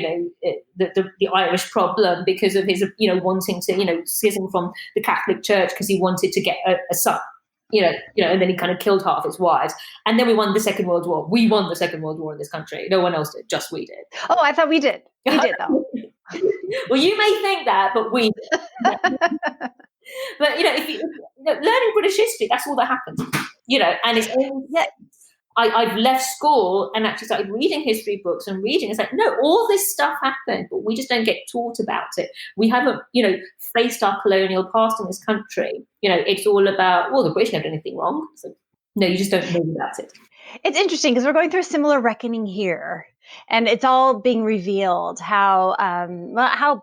the Irish problem because of his, wanting to, schism from the Catholic Church because he wanted to get a son, and then he kind of killed half his wives, and then we won the Second World War. We won the Second World War in this country. No one else did, just we did. Oh, I thought we did. We did though. Well, you may think that, but we did. But if you learning British history, that's all that happens. And it's I've left school and actually started reading history books and reading. It's like, no, all this stuff happened, but we just don't get taught about it. We haven't, faced our colonial past in this country. It's all about, well, the British never did anything wrong. So no, you just don't know about it. It's interesting because we're going through a similar reckoning here. And it's all being revealed how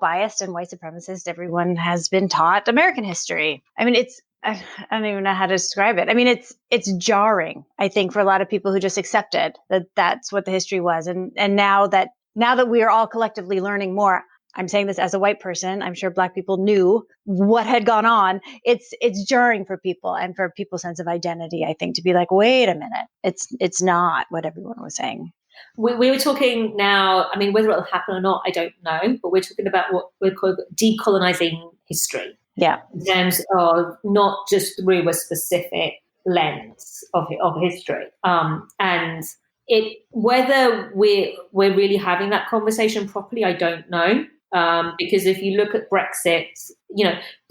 biased and white supremacist everyone has been taught American history. I mean, I don't even know how to describe it. I mean, it's jarring, I think, for a lot of people who just accepted that that's what the history was. And now that we are all collectively learning more, I'm saying this as a white person, I'm sure Black people knew what had gone on. It's jarring for people and for people's sense of identity, I think, to be like, wait a minute, it's not what everyone was saying. We were talking now, I mean, whether it'll happen or not, I don't know, but we're talking about what we're calling decolonizing history. Yeah. In terms of not just through a specific lens of history. And whether we're really having that conversation properly, I don't know. Because if you look at Brexit,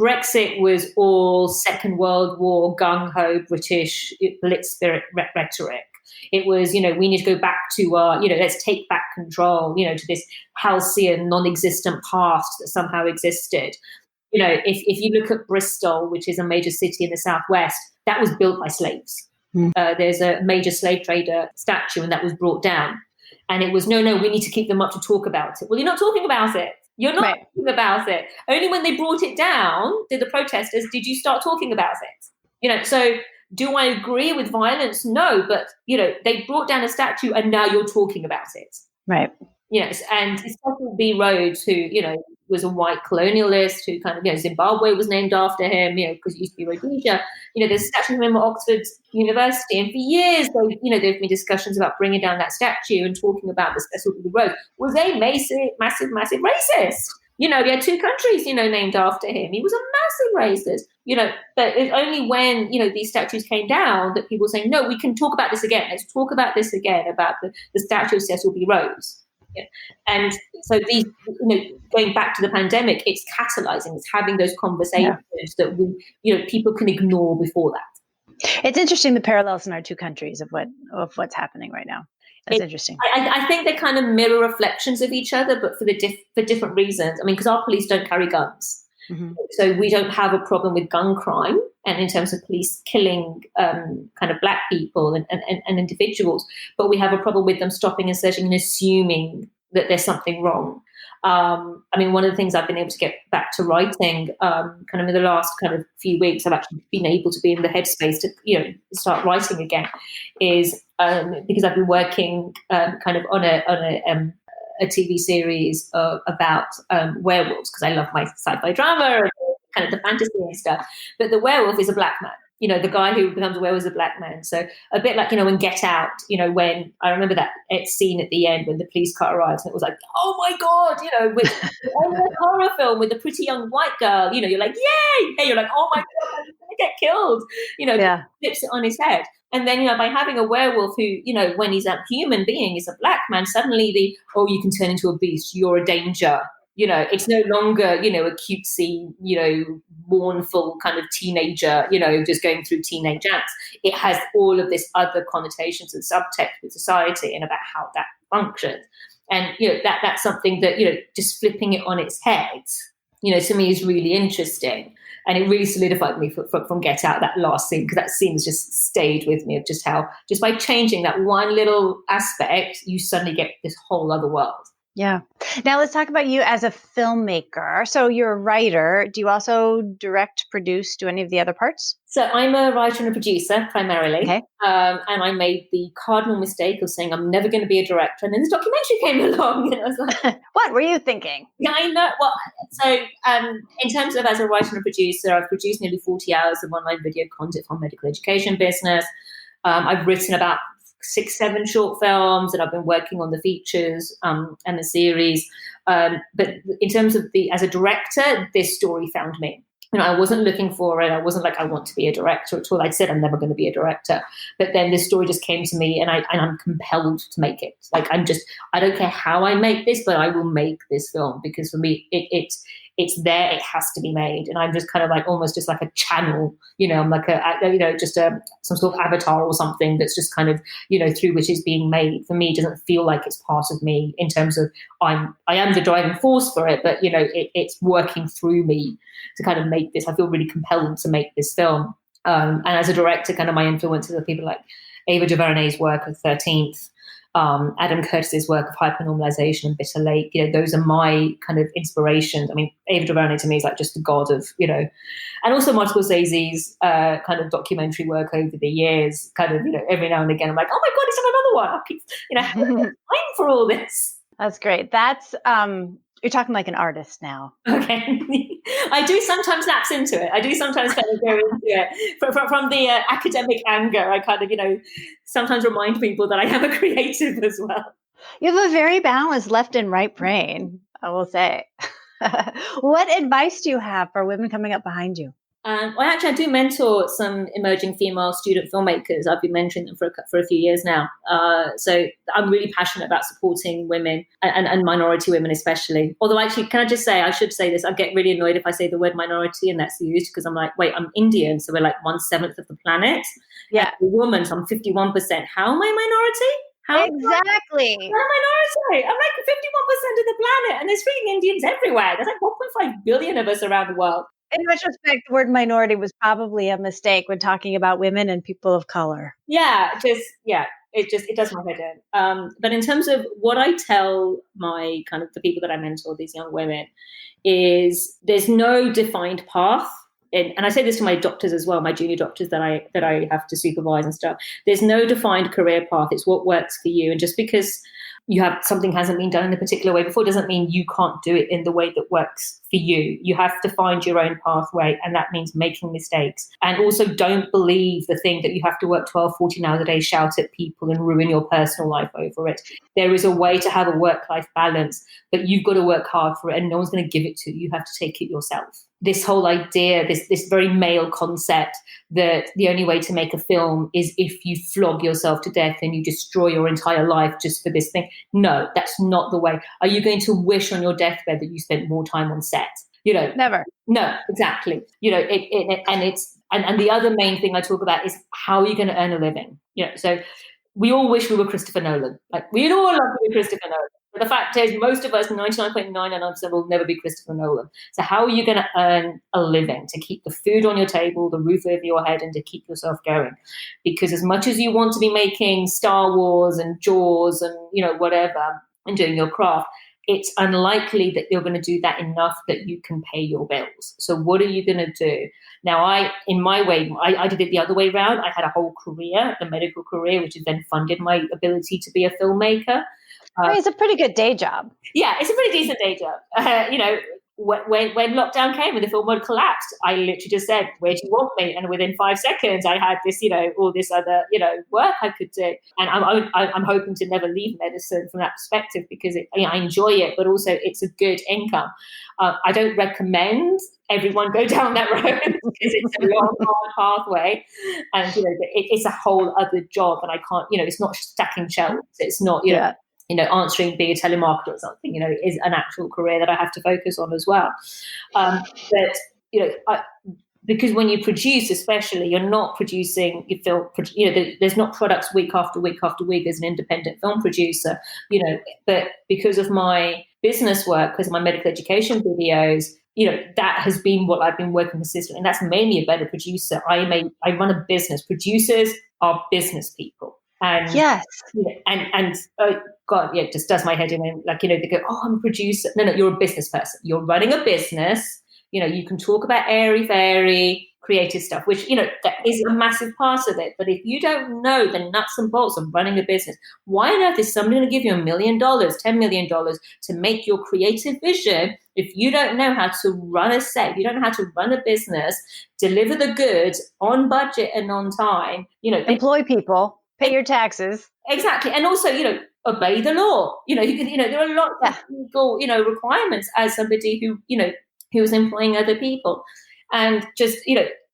Brexit was all Second World War, gung-ho British lit-spirit rhetoric. It was, we need to go back to our, let's take back control, to this halcyon, non-existent past that somehow existed. If you look at Bristol, which is a major city in the southwest, that was built by slaves. There's a major slave trader statue, and that was brought down. And it was, no, we need to keep them up to talk about it. Well, you're not talking about it. You're not talking about it. Only when they brought it down, did the protesters, did you start talking about it? So do I agree with violence? No, but, they brought down a statue and now you're talking about it. Right. Yes. And Cecil B. Rhodes, who, was a white colonialist who kind of, Zimbabwe was named after him, because it used to be Rhodesia. There's a statue of him at Oxford University. And for years, there have been discussions about bringing down that statue and talking about the Cecil B. Rhodes. Was a massive racist. We had two countries, named after him. He was a massive racist, but it's only when, these statues came down that people were saying, no, we can talk about this again. Let's talk about this again, about the statue of Cecil B. Rhodes. Yeah. And so these, going back to the pandemic, it's catalyzing, it's having those conversations that we, people can ignore before that. It's interesting, the parallels in our two countries of what's happening right now. That's interesting. I think they kind of mirror reflections of each other, but for different reasons. I mean, because our police don't carry guns. Mm-hmm. So we don't have a problem with gun crime, and in terms of police killing kind of Black people and individuals, but we have a problem with them stopping and searching and assuming that there's something wrong. I mean, one of the things I've been able to get back to writing kind of in the last kind of few weeks, I've actually been able to be in the headspace to, start writing again, is because I've been working kind of on a TV series about werewolves, because I love my sci-fi drama and kind of the fantasy and stuff. But the werewolf is a Black man. The guy who becomes a werewolf is a Black man. So a bit like, when Get Out, when I remember that scene at the end when the police car arrives and it was like, oh my God, with a horror film with a pretty young white girl, you're like, yay! Hey, you're like, oh my God, I'm going to get killed. Flips it on his head. And then, by having a werewolf who, when he's a human being, is a Black man, suddenly you can turn into a beast, you're a danger. It's no longer, a cutesy, mournful kind of teenager, just going through teenage acts. It has all of this other connotations and subtext with society and about how that functions. And, that's something that, just flipping it on its head, to me is really interesting. And it really solidified me from Get Out, that last scene, because that scene has just stayed with me of just how, just by changing that one little aspect, you suddenly get this whole other world. Yeah. Now let's talk about you as a filmmaker. So you're a writer. Do you also direct, produce, do any of the other parts? So I'm a writer and a producer primarily. Okay. And I made the cardinal mistake of saying I'm never going to be a director. And then this documentary came along and I was like, what were you thinking? Yeah, I know. Well, so in terms of as a writer and a producer, I've produced nearly 40 hours of online video content for medical education business. I've written about 6-7 short films, and I've been working on the features and the series. But in terms of as a director, this story found me. I wasn't looking for it. I wasn't like, I want to be a director at all. I said I'm never going to be a director. But then this story just came to me, and I'm compelled to make it. Like, I don't care how I make this, but I will make this film, because for me, it's there. It has to be made. And I'm just kind of like almost just like a channel, I'm like some sort of avatar or something that's just kind of, through which it's being made. For me, it doesn't feel like it's part of me in terms of I am the driving force for it, but, it's working through me to kind of make this. I feel really compelled to make this film. And as a director, kind of my influences are people like Ava DuVernay's work of 13th, Adam Curtis's work of hypernormalization and Bitter Lake. Those are my kind of inspirations. I mean, Ava DuVernay to me is like just the god of, and also Martin Scorsese's kind of documentary work over the years. Kind of, every now and again, I'm like, oh my God, he's done another one. Time for all this. That's great. That's you're talking like an artist now. Okay. I do sometimes lapse into it. I do sometimes kind of go into it from the academic anger. I kind of, sometimes remind people that I am a creative as well. You have a very balanced left and right brain, I will say. What advice do you have for women coming up behind you? Well, actually, I do mentor some emerging female student filmmakers. I've been mentoring them for a few years now. So I'm really passionate about supporting women and minority women especially. Although actually, can I just say, I should say this, I get really annoyed if I say the word minority and that's used, because I'm like, wait, I'm Indian, so we're like 1/7 of the planet. Yeah. And a woman, so I'm 51%. How am I minority? Exactly. I'm a minority. I'm like 51% of the planet, and there's freaking Indians everywhere. There's like 1.5 billion of us around the world. In retrospect, the word minority was probably a mistake when talking about women and people of color. It does my head in. But in terms of what I tell my kind of the people that I mentor, these young women, is there's no defined path. And I say this to my doctors as well, my junior doctors that I have to supervise and stuff. There's no defined career path. It's what works for you. And just because something hasn't been done in a particular way before doesn't mean you can't do it in the way that works for you. You have to find your own pathway, and that means making mistakes. And also don't believe the thing that you have to work 12, 14 hours a day, shout at people and ruin your personal life over it. There is a way to have a work-life balance, but you've got to work hard for it, and no one's going to give it to you. You have to take it yourself. This whole idea, this very male concept that the only way to make a film is if you flog yourself to death and you destroy your entire life just for this thing. No, that's not the way. Are you going to wish on your deathbed that you spent more time on set? Never. No, exactly. And the other main thing I talk about is how are you going to earn a living? So we all wish we were Christopher Nolan. Like, we'd all love to be Christopher Nolan. But the fact is, most of us, 99.99% will never be Christopher Nolan. So how are you going to earn a living to keep the food on your table, the roof over your head, and to keep yourself going? Because as much as you want to be making Star Wars and Jaws and, whatever, and doing your craft, it's unlikely that you're going to do that enough that you can pay your bills. So what are you going to do? Now, in my way, I did it the other way around. I had a whole career, a medical career, which then funded my ability to be a filmmaker. It's a pretty good day job. Yeah, it's a pretty decent day job. When lockdown came and the film world collapsed, I literally just said, "Where do you want me?" And within 5 seconds, I had this, all this other, work I could do. And I'm hoping to never leave medicine from that perspective, because I enjoy it, but also it's a good income. I don't recommend everyone go down that road because it's a long, hard pathway, and it's a whole other job. And I can't, it's not stacking shelves. It's not, answering, being a telemarketer or something, is an actual career that I have to focus on as well. Because when you produce, especially, you're not producing, there's not products week after week after week as an independent film producer, but because of my business work, because of my medical education videos, that has been what I've been working consistently, and that's mainly a better producer. I run a business. Producers are business people. And yes, God, it just does my head in when, they go, "Oh, I'm a producer." No, you're a business person. You're running a business. You can talk about airy-fairy creative stuff, which, that is a massive part of it. But if you don't know the nuts and bolts of running a business, why on earth is somebody going to give you $1 million, $10 million to make your creative vision if you don't know how to run a set, you don't know how to run a business, deliver the goods on budget and on time, employ people, pay your taxes. Exactly. And also, obey the law. There are lots of legal, requirements as somebody who is employing other people. And just,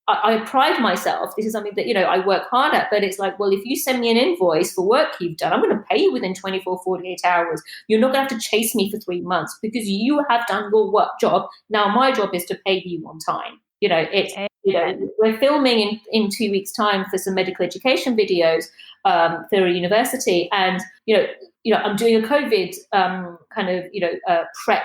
I pride myself. This is something that, I work hard at, but it's like, well, if you send me an invoice for work you've done, I'm going to pay you within 24, 48 hours. You're not going to have to chase me for 3 months because you have done your work job. Now my job is to pay you on time. We're filming in 2 weeks' time for some medical education videos for a university, and I'm doing a COVID prep,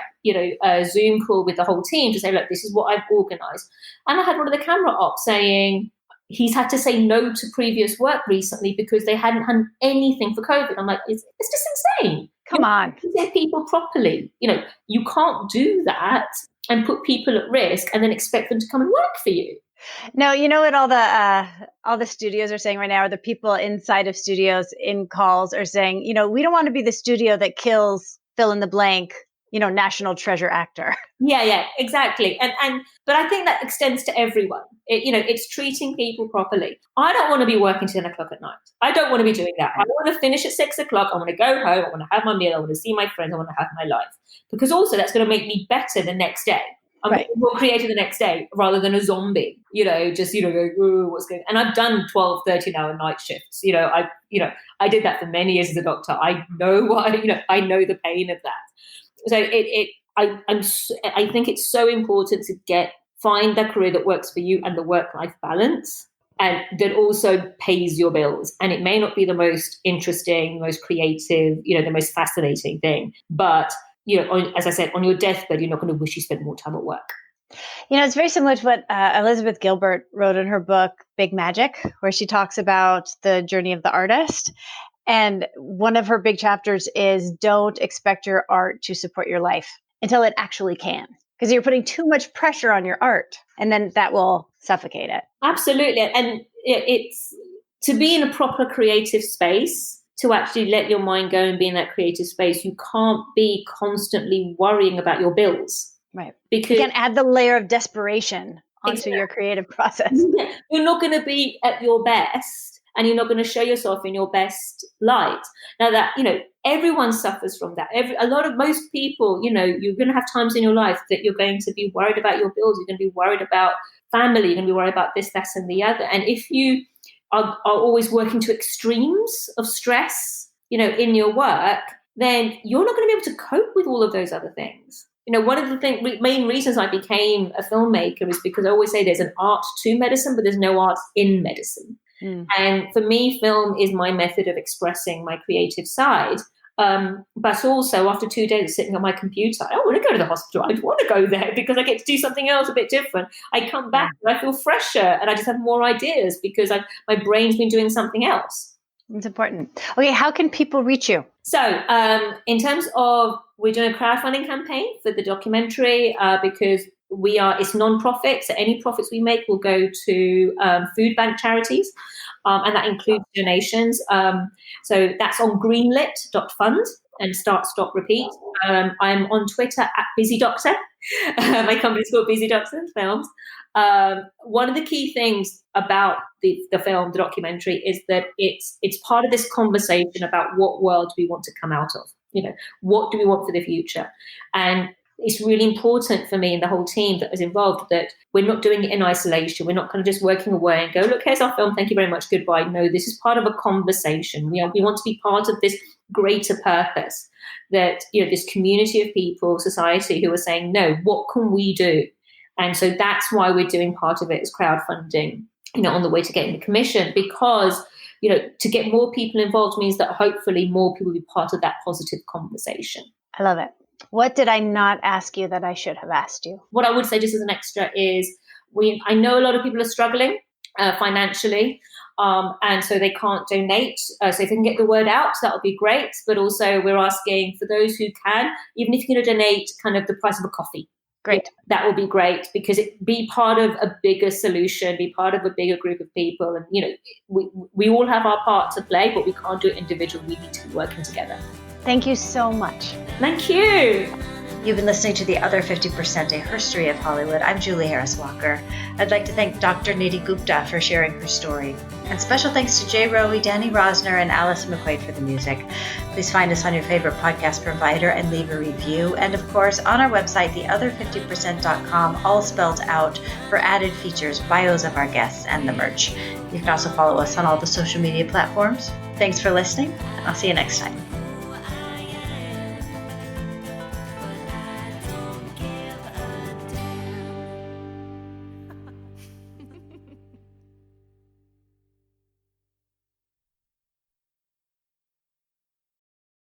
Zoom call with the whole team to say, look, this is what I've organised. And I had one of the camera ops saying he's had to say no to previous work recently because they hadn't had anything for COVID. I'm like, it's just insane. Come on, present people properly. You can't do that and put people at risk and then expect them to come and work for you. No, what all the studios are saying right now, or the people inside of studios in calls are saying, we don't want to be the studio that kills fill in the blank, national treasure actor. Yeah, exactly. But I think that extends to everyone. It's treating people properly. I don't want to be working 10 o'clock at night. I don't want to be doing that. I want to finish at 6 o'clock. I want to go home. I want to have my meal. I want to see my friends. I want to have my life. Because also that's going to make me better the next day. I'm more creative the next day rather than a zombie, just, go, what's going on? And I've done 12, 13-hour night shifts. I did that for many years as a doctor. I know I know the pain of that. So I think it's so important to find that career that works for you and the work-life balance, and that also pays your bills. And it may not be the most interesting, most creative, the most fascinating thing, but as I said, on your deathbed, you're not going to wish you spent more time at work. It's very similar to what Elizabeth Gilbert wrote in her book, Big Magic, where she talks about the journey of the artist. And one of her big chapters is don't expect your art to support your life until it actually can, because you're putting too much pressure on your art, and then that will suffocate it. Absolutely. And it's to be in a proper creative space, to actually let your mind go and be in that creative space, you can't be constantly worrying about your bills. Right. Because you can add the layer of desperation onto your creative process. You're not going to be at your best, and you're not going to show yourself in your best light. Now that, everyone suffers from that. Most people, you're going to have times in your life that you're going to be worried about your bills. You're going to be worried about family. You're going to be worried about this, that, and the other. And if you are always working to extremes of stress, in your work, then you're not going to be able to cope with all of those other things. One of the main reasons I became a filmmaker is because I always say there's an art to medicine, but there's no art in medicine. And for me, film is my method of expressing my creative side. But also after 2 days of sitting on my computer, I don't want to go to the hospital. I want to go there because I get to do something else a bit different. I come back and I feel fresher and I just have more ideas because my brain's been doing something else. It's important. Okay, how can people reach you? So in terms of, we're doing a crowdfunding campaign for the documentary because it's non-profit. So any profits we make will go to food bank charities. And that includes donations. So that's on greenlit.fund and start, stop, repeat. I'm on Twitter at Busy Doctor. My company's called Busy Doctor Films. One of the key things about the film, the documentary, is that it's part of this conversation about what world we want to come out of. What do we want for the future? And it's really important for me and the whole team that was involved that we're not doing it in isolation. We're not kind of just working away and go, look, here's our film. Thank you very much. Goodbye. No, this is part of a conversation. We want to be part of this greater purpose that, this community of people, society who are saying, no, what can we do? And so that's why we're doing part of it as crowdfunding, on the way to getting the commission, because, to get more people involved means that hopefully more people will be part of that positive conversation. I love it. What did I not ask you that I should have asked you? What I would say just as an extra is I know a lot of people are struggling financially, and so they can't donate. So if they can get the word out, that would be great. But also we're asking for those who can, even if you're going to donate kind of the price of a coffee. Great. That would be great because it be part of a bigger solution, be part of a bigger group of people. And, we all have our part to play, but we can't do it individually. We need to be working together. Thank you so much. Thank you. You've been listening to The Other 50%, A History of Hollywood. I'm Julie Harris-Walker. I'd like to thank Dr. Nidhi Gupta for sharing her story. And special thanks to Jay Rowe, Danny Rosner, and Allison McQuaid for the music. Please find us on your favorite podcast provider and leave a review. And of course, on our website, theother50%.com, all spelled out, for added features, bios of our guests, and the merch. You can also follow us on all the social media platforms. Thanks for listening, and I'll see you next time.